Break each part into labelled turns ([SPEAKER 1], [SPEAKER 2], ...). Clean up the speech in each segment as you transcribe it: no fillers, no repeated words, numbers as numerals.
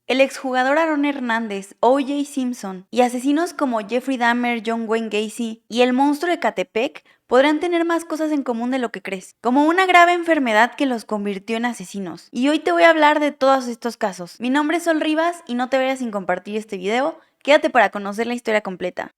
[SPEAKER 1] El exjugador Aaron Hernández, O.J. Simpson y asesinos como Jeffrey Dahmer, John Wayne Gacy y el monstruo de Catepec podrán tener más cosas en común de lo que crees, como una grave enfermedad que los convirtió en asesinos. Y hoy te voy a hablar de todos estos casos. Mi nombre es Sol Rivas y no te vayas sin compartir este video. Quédate para conocer la historia completa.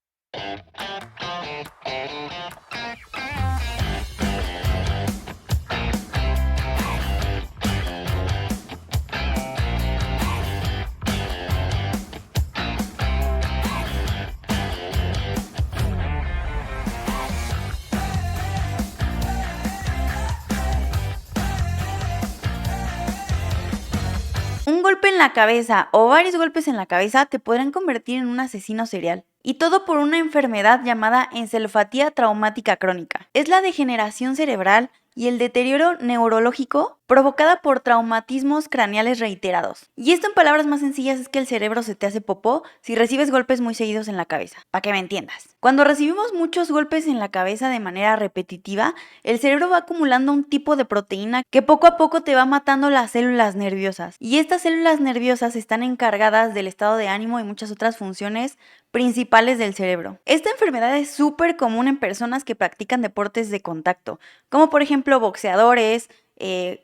[SPEAKER 1] Un golpe en la cabeza o varios golpes en la cabeza te podrán convertir en un asesino serial. Y todo por una enfermedad llamada encefalopatía traumática crónica. Es la degeneración cerebral y el deterioro neurológico provocada por traumatismos craneales reiterados. Y esto en palabras más sencillas es que el cerebro se te hace popó si recibes golpes muy seguidos en la cabeza, para que me entiendas. Cuando recibimos muchos golpes en la cabeza de manera repetitiva, el cerebro va acumulando un tipo de proteína que poco a poco te va matando las células nerviosas. Y estas células nerviosas están encargadas del estado de ánimo y muchas otras funciones principales del cerebro. Esta enfermedad es súper común en personas que practican deportes de contacto, como por ejemplo boxeadores,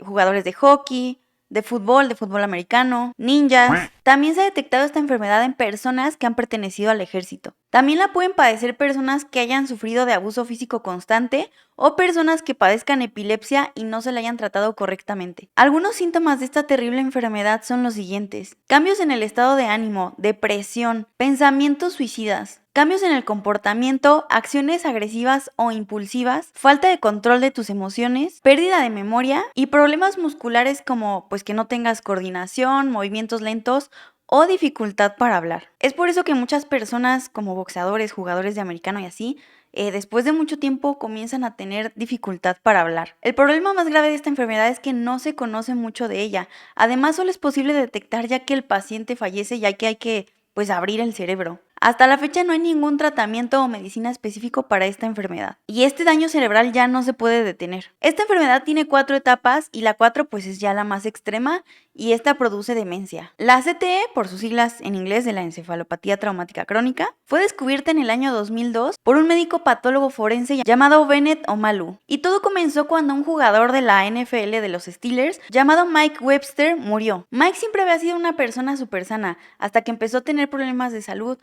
[SPEAKER 1] jugadores de hockey, de fútbol americano, ninjas. También se ha detectado esta enfermedad en personas que han pertenecido al ejército. También la pueden padecer personas que hayan sufrido de abuso físico constante o personas que padezcan epilepsia y no se la hayan tratado correctamente. Algunos síntomas de esta terrible enfermedad son los siguientes: cambios en el estado de ánimo, depresión, pensamientos suicidas, cambios en el comportamiento, acciones agresivas o impulsivas, falta de control de tus emociones, pérdida de memoria y problemas musculares como pues que no tengas coordinación, movimientos lentos o dificultad para hablar. Es por eso que muchas personas como boxeadores, jugadores de americano y así, después de mucho tiempo comienzan a tener dificultad para hablar. El problema más grave de esta enfermedad es que no se conoce mucho de ella. Además, solo es posible detectar ya que el paciente fallece, ya que hay que pues abrir el cerebro. Hasta la fecha no hay ningún tratamiento o medicina específico para esta enfermedad. Y este daño cerebral ya no se puede detener. Esta enfermedad tiene 4 etapas y la 4 pues es ya la más extrema y esta produce demencia. La CTE, por sus siglas en inglés de la encefalopatía traumática crónica, fue descubierta en el año 2002 por un médico patólogo forense llamado Bennett Omalu. Y todo comenzó cuando un jugador de la NFL de los Steelers llamado Mike Webster murió. Mike siempre había sido una persona súper sana hasta que empezó a tener problemas de salud.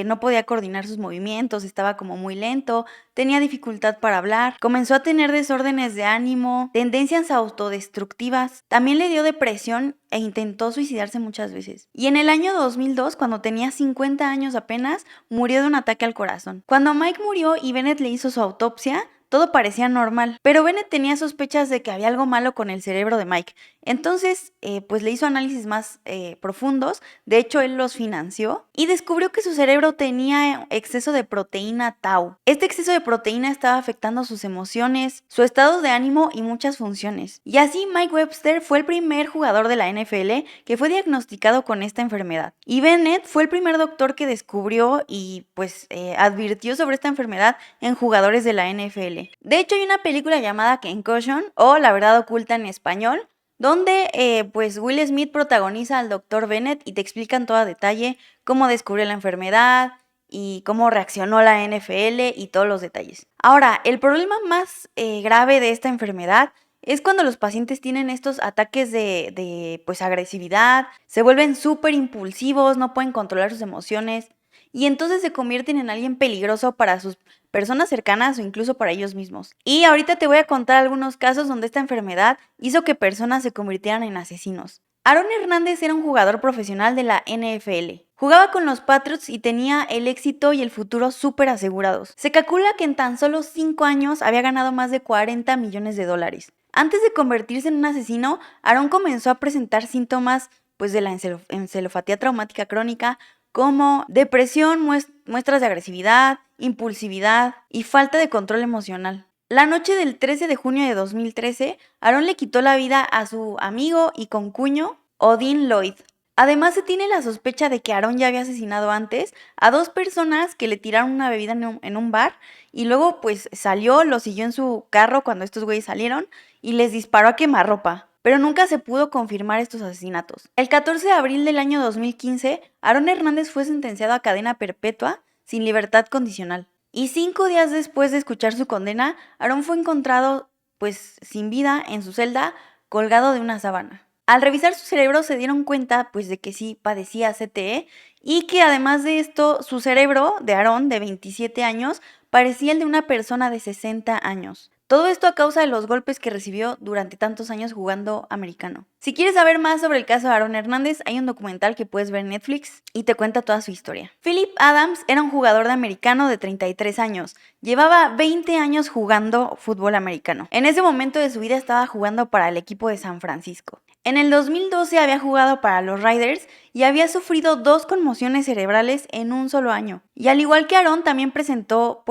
[SPEAKER 1] No podía coordinar sus movimientos, estaba como muy lento, tenía dificultad para hablar, comenzó a tener desórdenes de ánimo, tendencias autodestructivas, también le dio depresión e intentó suicidarse muchas veces. Y en el año 2002, cuando tenía 50 años apenas, murió de un ataque al corazón. Cuando Mike murió y Bennett le hizo su autopsia, todo parecía normal, pero Bennett tenía sospechas de que había algo malo con el cerebro de Mike. Entonces, pues le hizo análisis más profundos, de hecho él los financió y descubrió que su cerebro tenía exceso de proteína tau. Este exceso de proteína estaba afectando sus emociones, su estado de ánimo y muchas funciones. Y así Mike Webster fue el primer jugador de la NFL que fue diagnosticado con esta enfermedad. Y Bennett fue el primer doctor que descubrió y pues advirtió sobre esta enfermedad en jugadores de la NFL. De hecho hay una película llamada Concussion o La verdad oculta en español, donde pues Will Smith protagoniza al Dr. Bennett y te explican todo a detalle cómo descubrió la enfermedad y cómo reaccionó la NFL y todos los detalles. Ahora, el problema más grave de esta enfermedad es cuando los pacientes tienen estos ataques de pues agresividad, se vuelven súper impulsivos, no pueden controlar sus emociones y entonces se convierten en alguien peligroso para sus personas cercanas o incluso para ellos mismos. Y ahorita te voy a contar algunos casos donde esta enfermedad hizo que personas se convirtieran en asesinos. Aaron Hernández era un jugador profesional de la NFL. Jugaba con los Patriots y tenía el éxito y el futuro súper asegurados. Se calcula que en tan solo 5 años había ganado más de 40 millones de dólares. Antes de convertirse en un asesino, Aaron comenzó a presentar síntomas pues de la encefalopatía traumática crónica, como depresión, muestras de agresividad, impulsividad y falta de control emocional. La noche del 13 de junio de 2013, Aaron le quitó la vida a su amigo y concuño, Odin Lloyd. Además, se tiene la sospecha de que Aaron ya había asesinado antes a 2 personas que le tiraron una bebida en un bar y luego pues salió, lo siguió en su carro cuando estos güeyes salieron y les disparó a quemarropa. pero nunca se pudo confirmar estos asesinatos. El 14 de abril del año 2015, Aaron Hernández fue sentenciado a cadena perpetua sin libertad condicional. Y 5 días después de escuchar su condena, Aaron fue encontrado pues sin vida en su celda, colgado de una sábana. Al revisar su cerebro se dieron cuenta pues de que sí padecía CTE y que además de esto su cerebro de Aaron de 27 años parecía el de una persona de 60 años. Todo esto a causa de los golpes que recibió durante tantos años jugando americano. Si quieres saber más sobre el caso de Aaron Hernández, hay un documental que puedes ver en Netflix y te cuenta toda su historia. Philip Adams era un jugador de americano de 33 años. Llevaba 20 años jugando fútbol americano. En ese momento de su vida estaba jugando para el equipo de San Francisco. En el 2012 había jugado para los Raiders y había sufrido 2 conmociones cerebrales en un solo año. Y al igual que Aaron, también presentó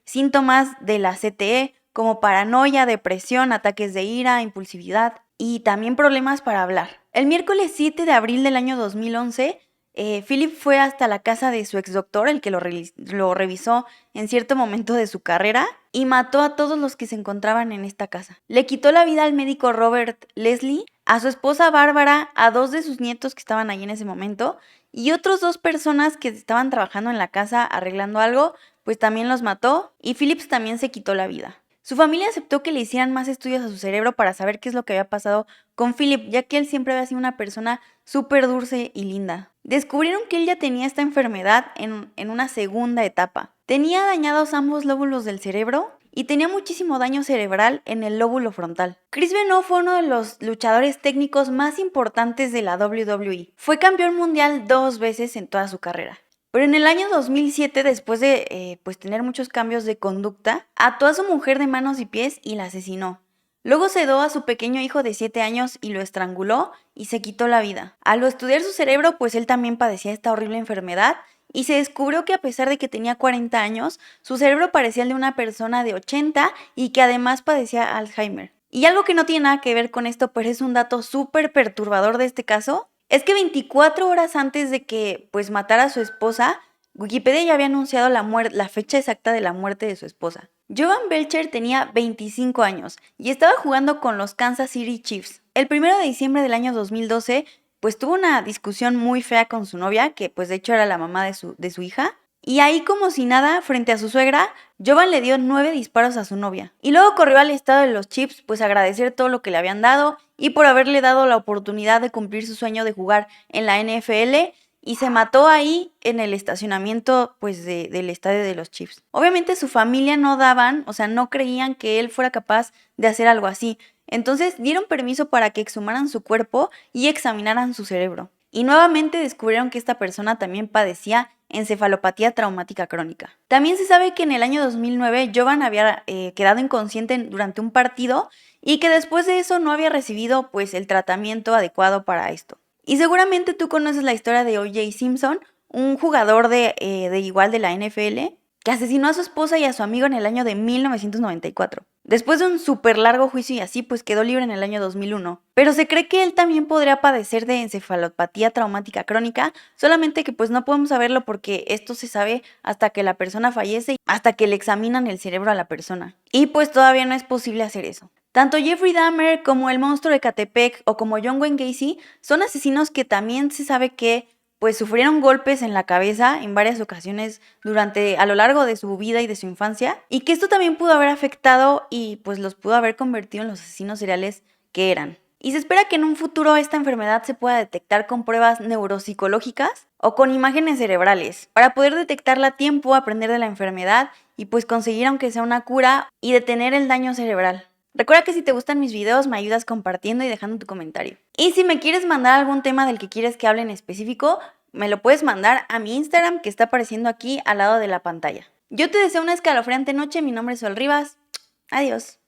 [SPEAKER 1] síntomas de la CTE, como paranoia, depresión, ataques de ira, impulsividad y también problemas para hablar. El miércoles 7 de abril del año 2011, Philip fue hasta la casa de su ex doctor, el que lo revisó en cierto momento de su carrera, y mató a todos los que se encontraban en esta casa. Le quitó la vida al médico Robert Leslie, a su esposa Bárbara, a 2 de sus nietos que estaban ahí en ese momento, y otros 2 personas que estaban trabajando en la casa arreglando algo, pues también los mató, y Phillips también se quitó la vida. Su familia aceptó que le hicieran más estudios a su cerebro para saber qué es lo que había pasado con Philip, ya que él siempre había sido una persona súper dulce y linda. Descubrieron que él ya tenía esta enfermedad en una segunda etapa. Tenía dañados ambos lóbulos del cerebro y tenía muchísimo daño cerebral en el lóbulo frontal. Chris Benoit fue uno de los luchadores técnicos más importantes de la WWE. Fue campeón mundial 2 veces en toda su carrera. Pero en el año 2007, después de tener muchos cambios de conducta, ató a su mujer de manos y pies y la asesinó. Luego sedó a su pequeño hijo de 7 años y lo estranguló y se quitó la vida. Al estudiar su cerebro, pues él también padecía esta horrible enfermedad y se descubrió que a pesar de que tenía 40 años, su cerebro parecía el de una persona de 80 y que además padecía Alzheimer. Y algo que no tiene nada que ver con esto, pero es un dato súper perturbador de este caso, es que 24 horas antes de que matara a su esposa, Wikipedia ya había anunciado la fecha exacta de la muerte de su esposa. Jovan Belcher tenía 25 años y estaba jugando con los Kansas City Chiefs. El 1 de diciembre del año 2012, tuvo una discusión muy fea con su novia, que de hecho era la mamá de su hija. Y ahí, como si nada, frente a su suegra, Jovan le dio 9 disparos a su novia. Y luego corrió al estado de los Chiefs, a agradecer todo lo que le habían dado y por haberle dado la oportunidad de cumplir su sueño de jugar en la NFL. Y se mató ahí en el estacionamiento del estadio de los Chiefs. Obviamente su familia no creían que él fuera capaz de hacer algo así. Entonces dieron permiso para que exhumaran su cuerpo y examinaran su cerebro. Y nuevamente descubrieron que esta persona también padecía encefalopatía traumática crónica. También se sabe que en el año 2009 Jovan había quedado inconsciente durante un partido y que después de eso no había recibido el tratamiento adecuado para esto. Y seguramente tú conoces la historia de O.J. Simpson, un jugador de la NFL, que asesinó a su esposa y a su amigo en el año de 1994. Después de un súper largo juicio y así, quedó libre en el año 2001. Pero se cree que él también podría padecer de encefalopatía traumática crónica, solamente que no podemos saberlo porque esto se sabe hasta que la persona fallece, hasta que le examinan el cerebro a la persona. Y todavía no es posible hacer eso. Tanto Jeffrey Dahmer como el monstruo de Ecatepec o como John Wayne Gacy son asesinos que también se sabe que sufrieron golpes en la cabeza en varias ocasiones a lo largo de su vida y de su infancia, y que esto también pudo haber afectado y los pudo haber convertido en los asesinos seriales que eran. Y se espera que en un futuro esta enfermedad se pueda detectar con pruebas neuropsicológicas o con imágenes cerebrales, para poder detectarla a tiempo, aprender de la enfermedad y conseguir aunque sea una cura y detener el daño cerebral. Recuerda que si te gustan mis videos me ayudas compartiendo y dejando tu comentario. Y si me quieres mandar algún tema del que quieres que hable en específico, me lo puedes mandar a mi Instagram que está apareciendo aquí al lado de la pantalla. Yo te deseo una escalofriante noche, mi nombre es Sol Rivas. Adiós.